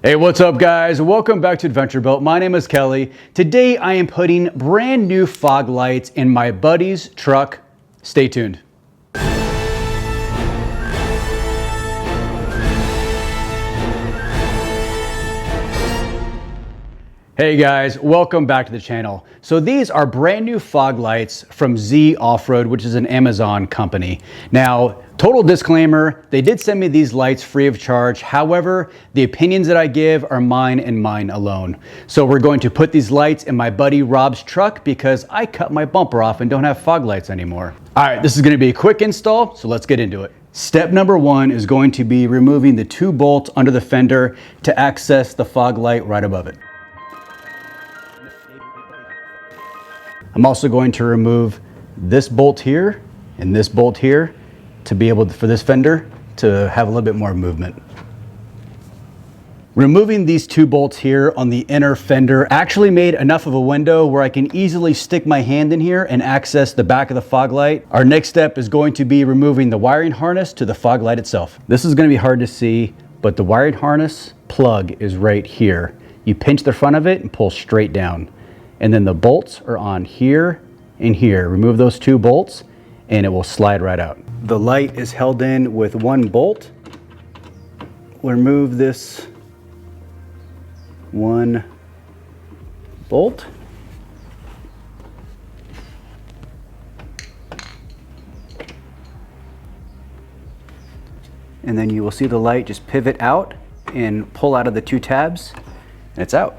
Hey, what's up guys? Welcome back to Adventure Built. My name is Kelly. Today I am putting brand new fog lights in my buddy's truck. Stay tuned. Hey guys, welcome back to the channel. So these are brand new fog lights from Z-Offroad, which is an Amazon company. Now, total disclaimer, they did send me these lights free of charge. However, the opinions that I give are mine and mine alone. So we're going to put these lights in my buddy Rob's truck because I cut my bumper off and don't have fog lights anymore. All right, this is gonna be a quick install, so let's get into it. Step number one is going to be removing the 2 bolts under the fender to access the fog light right above it. I'm also going to remove this bolt here and this bolt here to be able for this fender to have a little bit more movement. Removing these 2 bolts here on the inner fender actually made enough of a window where I can easily stick my hand in here and access the back of the fog light. Our next step is going to be removing the wiring harness to the fog light itself. This is going to be hard to see, but the wiring harness plug is right here. You pinch the front of it and pull straight down. And then the bolts are on here and here. Remove those 2 bolts and it will slide right out. The light is held in with 1 bolt. We'll remove this 1 bolt. And then you will see the light just pivot out and pull out of the 2 tabs and it's out.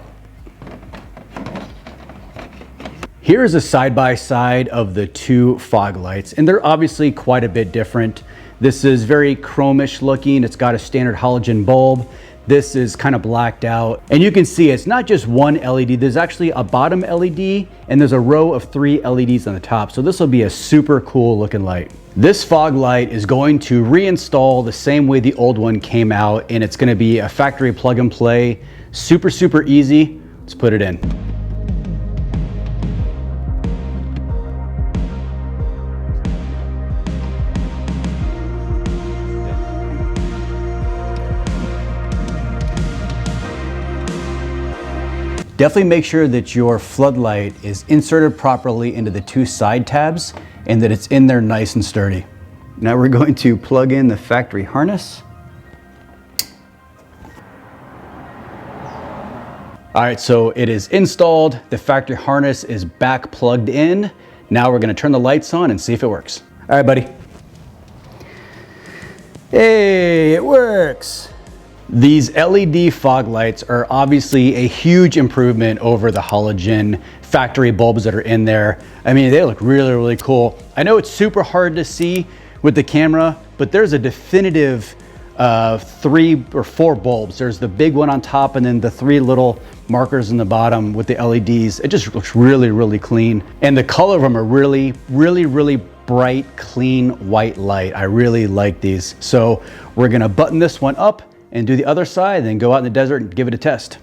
Here is a side-by-side of the 2 fog lights, and they're obviously quite a bit different. This is very chromish looking. It's got a standard halogen bulb. This is kind of blacked out. And you can see it's not just 1 LED. There's actually a bottom LED, and there's a row of 3 LEDs on the top. So this will be a super cool looking light. This fog light is going to reinstall the same way the old one came out, and it's gonna be a factory plug and play. Super, super easy. Let's put it in. Definitely make sure that your floodlight is inserted properly into the 2 side tabs and that it's in there nice and sturdy. Now we're going to plug in the factory harness. All right, so it is installed. The factory harness is back plugged in. Now we're gonna turn the lights on and see if it works. All right, buddy. Hey, it works. These LED fog lights are obviously a huge improvement over the halogen factory bulbs that are in there. I mean, they look really, really cool. I know it's super hard to see with the camera, but there's a definitive 3 or 4 bulbs. There's the big one on top and then the 3 little markers in the bottom with the LEDs. It just looks really, really clean. And the color of them are really, really, really bright, clean white light. I really like these. So we're gonna button this one up and do the other side, and then go out in the desert and give it a test.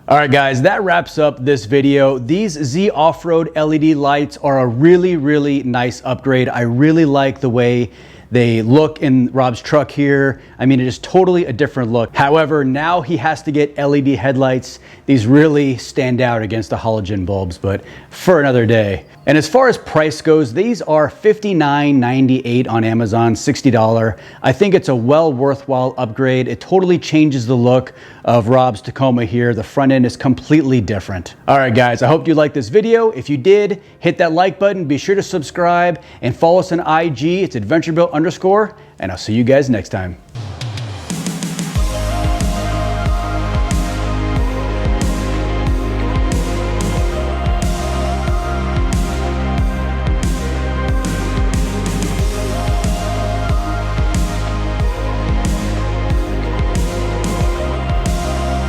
All right guys, that wraps up this video. These Z-Offroad LED lights are a really, really nice upgrade. I really like the way they look in Rob's truck here. I mean, it is totally a different look. However, now he has to get LED headlights. These really stand out against the halogen bulbs, but for another day. And as far as price goes, these are $59.98 on Amazon, $60. I think it's a well worthwhile upgrade. It totally changes the look of Rob's Tacoma here. The front end is completely different. All right, guys, I hope you liked this video. If you did, hit that like button. Be sure to subscribe and follow us on IG. It's AdventureBuilt_, and I'll see you guys next time.